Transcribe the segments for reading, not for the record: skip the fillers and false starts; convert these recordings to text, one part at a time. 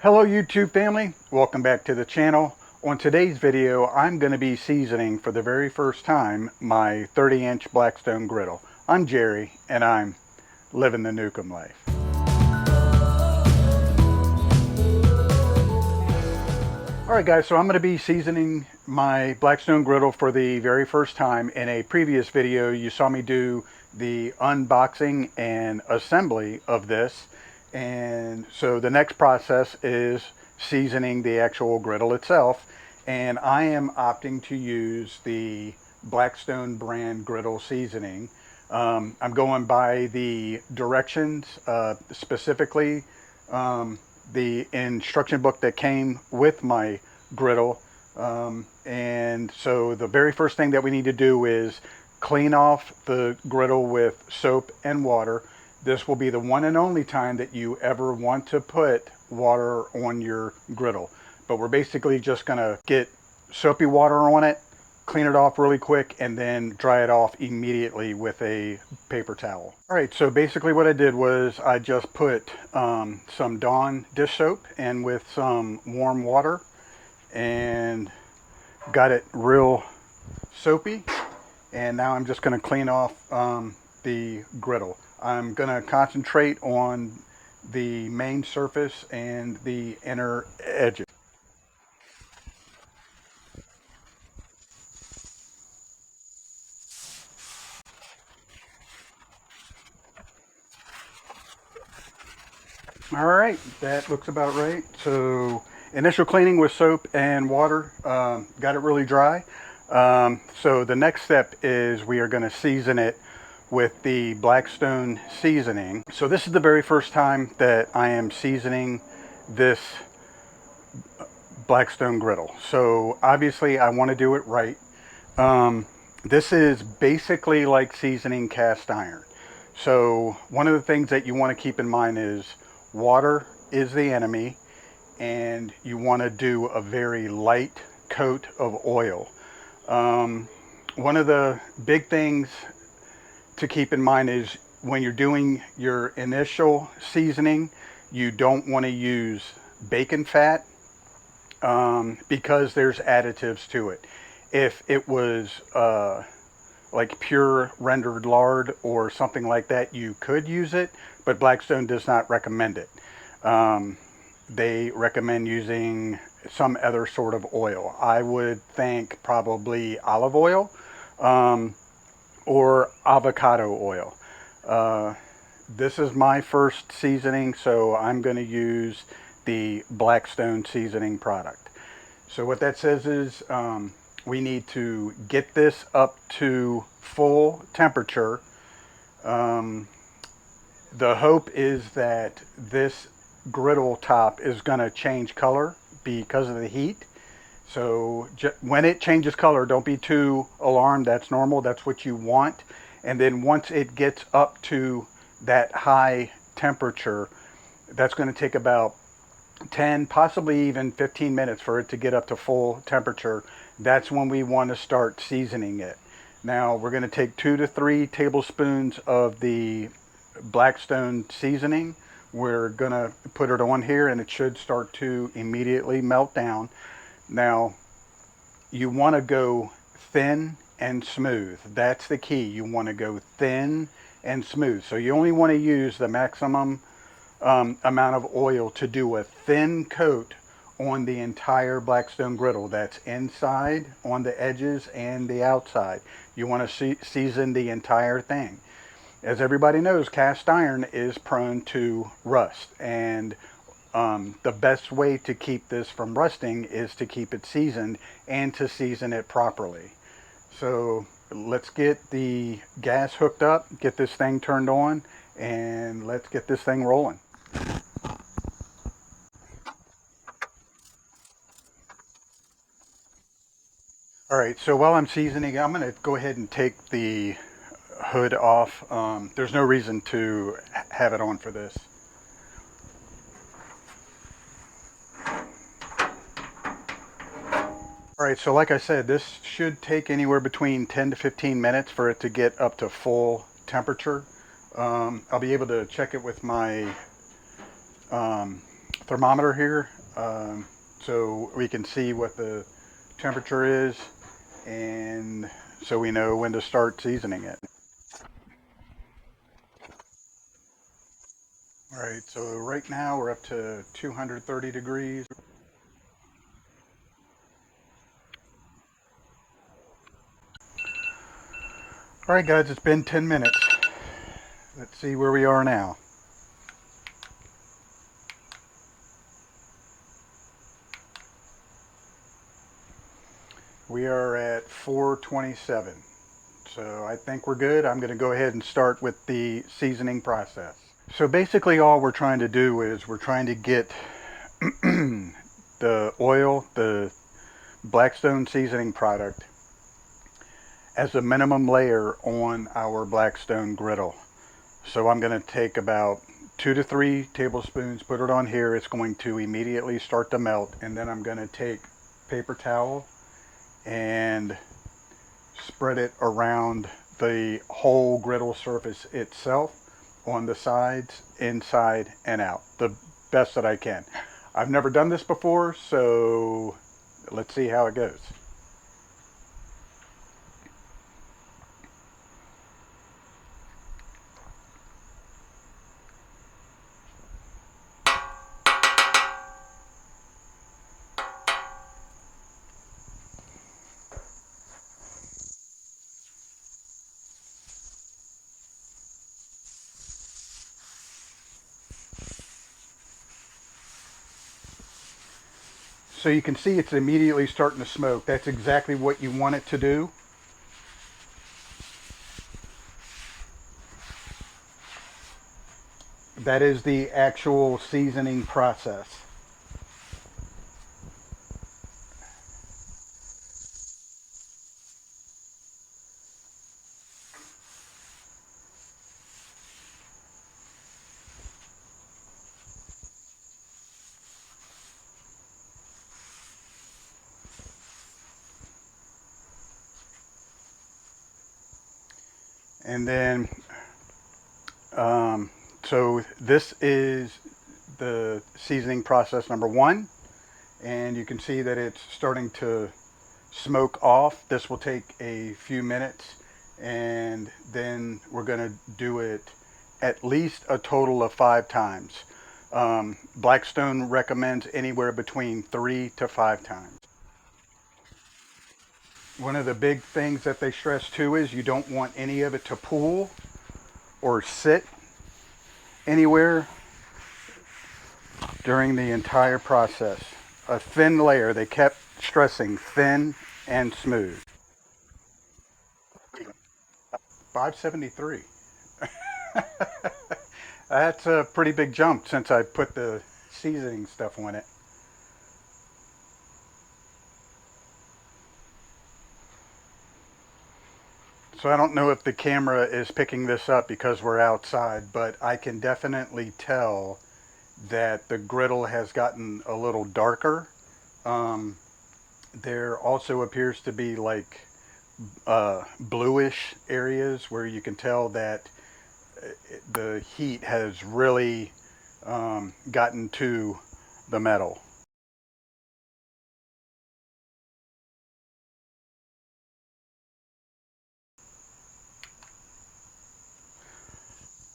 Hello YouTube family, welcome back to the channel. On today's video I'm going to be seasoning for the very first time my 30-inch Blackstone Griddle. I'm Jerry and I'm living the Nukem life. Alright guys, so I'm going to be seasoning my Blackstone Griddle for the very first time. In a previous video you saw me do the unboxing and assembly of this. And so the next process is seasoning the actual griddle itself. And I am opting to use the Blackstone brand griddle seasoning. I'm going by the directions, specifically the instruction book that came with my griddle. And so the very first thing that we need to do is clean off the griddle with soap and water. This will be the one and only time that you ever want to put water on your griddle. But we're basically just going to get soapy water on it, clean it off really quick, and then dry it off immediately with a paper towel. All right, so basically what I did was I just put some Dawn dish soap in with some warm water and got it real soapy. And now I'm just going to clean off the griddle. I'm going to concentrate on the main surface and the inner edges. All right, that looks about right. So initial cleaning with soap and water, got it really dry. So the next step is we are going to season it with the Blackstone seasoning. So this is the very first time that I am seasoning this Blackstone griddle. So obviously I want to do it right. This is basically like seasoning cast iron. So one of the things that you want to keep in mind is water is the enemy, and you want to do a very light coat of oil. One of the big things to keep in mind is when you're doing your initial seasoning, you don't want to use bacon fat because there's additives to it. If it was like pure rendered lard or something like that, you could use it, but Blackstone does not recommend it. They recommend using some other sort of oil. I would think probably olive oil or avocado oil. This is my first seasoning, so I'm going to use the Blackstone seasoning product. So what that says is we need to get this up to full temperature. The hope is that this griddle top is going to change color because of the heat. So when it changes color, don't be too alarmed. That's normal. That's what you want. And then once it gets up to that high temperature, that's going to take about 10, possibly even 15 minutes for it to get up to full temperature. That's when we want to start seasoning it. Now we're going to take 2 to 3 tablespoons of the Blackstone seasoning. We're going to put it on here and it should start to immediately melt down. Now you want to go thin and smooth. That's the key. You want to go thin and smooth. So you only want to use the maximum amount of oil to do a thin coat on the entire Blackstone griddle. That's inside, on the edges, and the outside. You want to season the entire thing. As everybody knows, cast iron is prone to rust, and the best way to keep this from rusting is to keep it seasoned and to season it properly. So let's get the gas hooked up, get this thing turned on, and let's get this thing rolling. All right, so while I'm seasoning, I'm going to go ahead and take the hood off. There's no reason to have it on for this. All right, so like I said, this should take anywhere between 10 to 15 minutes for it to get up to full temperature. I'll be able to check it with my thermometer here, so we can see what the temperature is, and so we know when to start seasoning it. All right, so right now we're up to 230 degrees. All right, guys, it's been 10 minutes. Let's see where we are now. We are at 427. So I think we're good. I'm going to go ahead and start with the seasoning process. So basically all we're trying to do is we're trying to get the oil, the Blackstone seasoning product, as a minimum layer on our Blackstone griddle. So I'm going to take about 2 to 3 tablespoons, put it on here. It's going to immediately start to melt, and then I'm going to take paper towel and spread it around the whole griddle surface itself, on the sides, inside, and out, the best that I can. I've never done this before, so let's see how it goes. So you can see it's immediately starting to smoke. That's exactly what you want it to do. That is the actual seasoning process. And then, so this is the seasoning process number one. And you can see that it's starting to smoke off. This will take a few minutes, and then we're going to do it at least a total of 5 times. Blackstone recommends anywhere between 3 to 5 times. One of the big things that they stress too is you don't want any of it to pool or sit anywhere during the entire process. A thin layer, they kept stressing thin and smooth. 573. That's a pretty big jump since I put the seasoning stuff on it. So I don't know if the camera is picking this up because we're outside, but I can definitely tell that the griddle has gotten a little darker. Um, there also appears to be like bluish areas where you can tell that the heat has really gotten to the metal.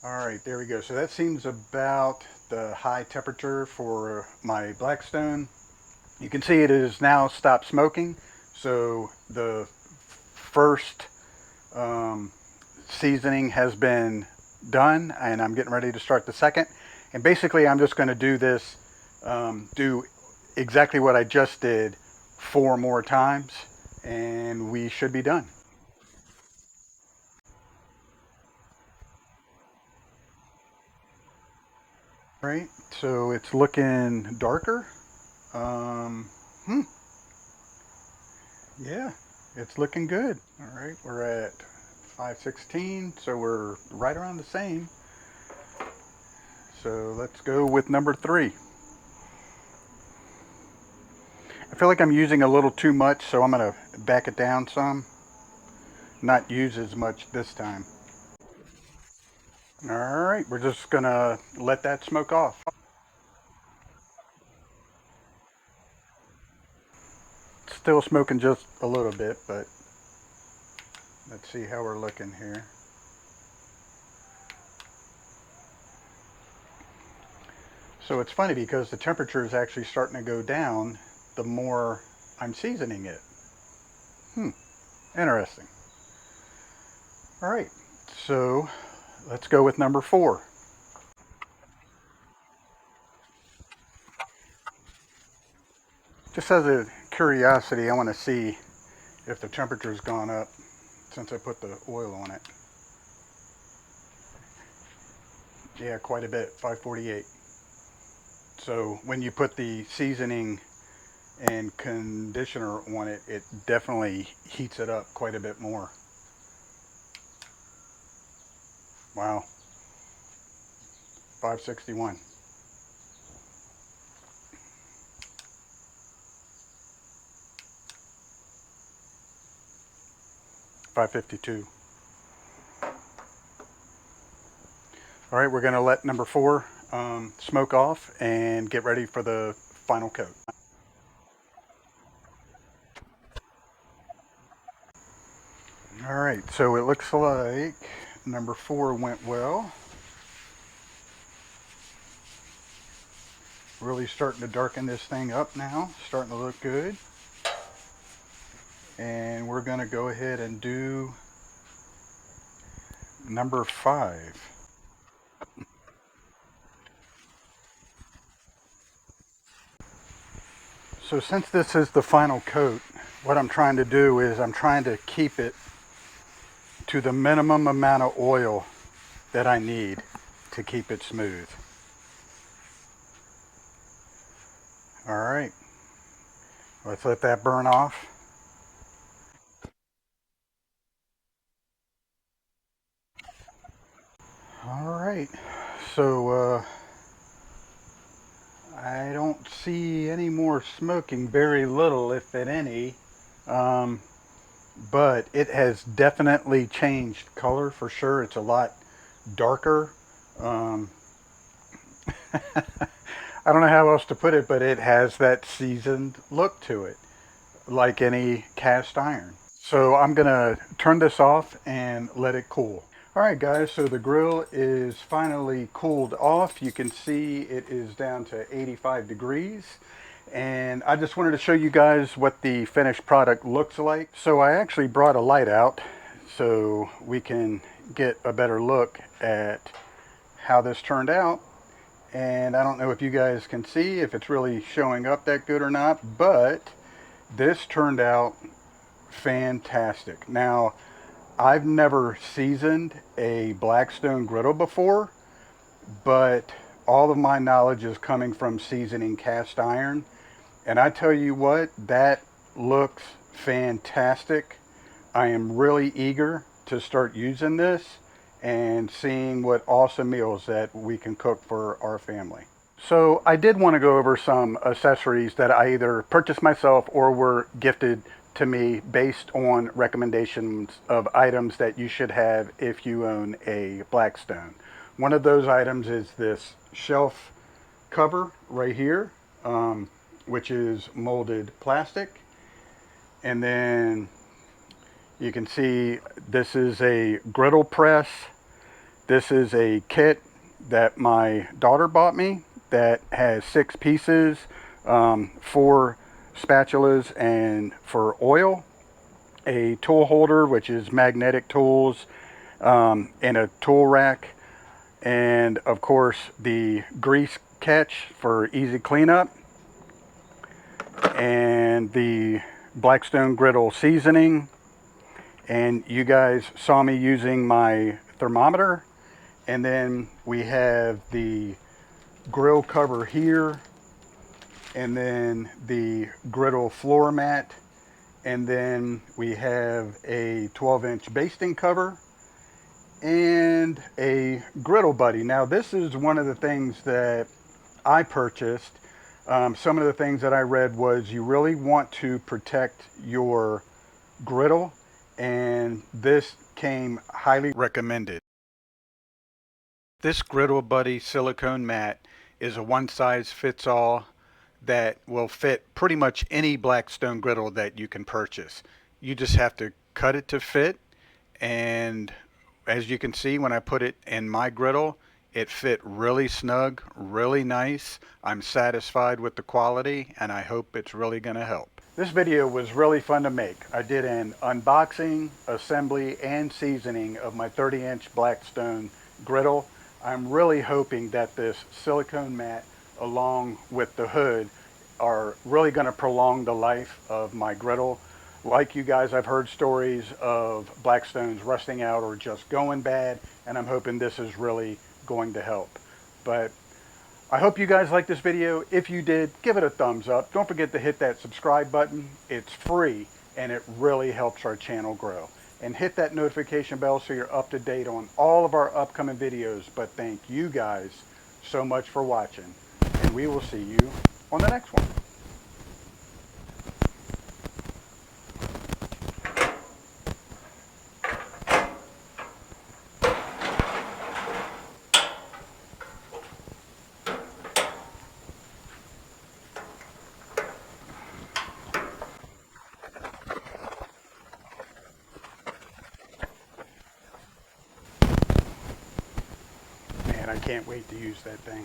All right, there we go. So that seems about the high temperature for my Blackstone. You can see it has now stopped smoking. So the first um, seasoning has been done, and I'm getting ready to start the second. And basically, I'm just going to do this, do exactly what I just did 4 more times, and we should be done. All right, so it's looking darker. Um, hmm, yeah, it's looking good. All right, we're at 516, so we're right around the same. So let's go with number 3. I feel like I'm using a little too much, so I'm going to back it down some. Not use as much this time. All right, we're just going to let that smoke off. Still smoking just a little bit, but let's see how we're looking here. So it's funny because the temperature is actually starting to go down the more I'm seasoning it. Interesting. All right, so let's go with number 4. Just as a curiosity, I want to see if the temperature's gone up since I put the oil on it. Yeah, quite a bit, 548. So when you put the seasoning and conditioner on it, it definitely heats it up quite a bit more. Wow, 561. 552. All right, we're going to let number 4 smoke off and get ready for the final coat. All right, so it looks like number 4 went well. Really starting to darken this thing up now, starting to look good. And we're going to go ahead and do number 5. So since this is the final coat, what I'm trying to do is I'm trying to keep it to the minimum amount of oil that I need to keep it smooth. All right, let's let that burn off. All right, so I don't see any more smoking, very little, if at any. Um, but it has definitely changed color for sure. It's a lot darker. Um, I don't know how else to put it, but it has that seasoned look to it, like any cast iron. So I'm gonna turn this off and let it cool. All right, guys, so the grill is finally cooled off. You can see it is down to 85 degrees. And I just wanted to show you guys what the finished product looks like. So I actually brought a light out so we can get a better look at how this turned out. And I don't know if you guys can see if it's really showing up that good or not, but this turned out fantastic. Now, I've never seasoned a Blackstone Griddle before, but all of my knowledge is coming from seasoning cast iron. And I tell you what, that looks fantastic. I am really eager to start using this and seeing what awesome meals that we can cook for our family. So I did want to go over some accessories that I either purchased myself or were gifted to me based on recommendations of items that you should have if you own a Blackstone. One of those items is this shelf cover right here, which is molded plastic. And then you can see this is a griddle press. This is a kit that my daughter bought me that has 6 pieces, 4 spatulas and for oil, a tool holder which is magnetic tools, and a tool rack, and of course the grease catch for easy cleanup, and the Blackstone Griddle seasoning. And you guys saw me using my thermometer. And then we have the grill cover here, and then the griddle floor mat, and then we have a 12-inch basting cover and a griddle buddy. Now this is one of the things that I purchased. Some of the things that I read was you really want to protect your griddle, and this came highly recommended. This Griddle Buddy silicone mat is a one-size-fits-all. that will fit pretty much any Blackstone griddle that you can purchase. You just have to cut it to fit, and as you can see, when I put it in my griddle, it fit really snug, really nice. I'm satisfied with the quality, and I hope it's really going to help. This video was really fun to make. I did an unboxing, assembly, and seasoning of my 30-inch Blackstone griddle. I'm really hoping that this silicone mat along with the hood are really going to prolong the life of my griddle. Like you guys, I've heard stories of Blackstones rusting out or just going bad, and I'm hoping this is really going to help. But I hope you guys liked this video. If you did, give it a thumbs up. Don't forget to hit that subscribe button. It's free and it really helps our channel grow. And hit that notification bell so you're up to date on all of our upcoming videos. But thank you guys so much for watching, and we will see you on the next one. Man, I can't wait to use that thing.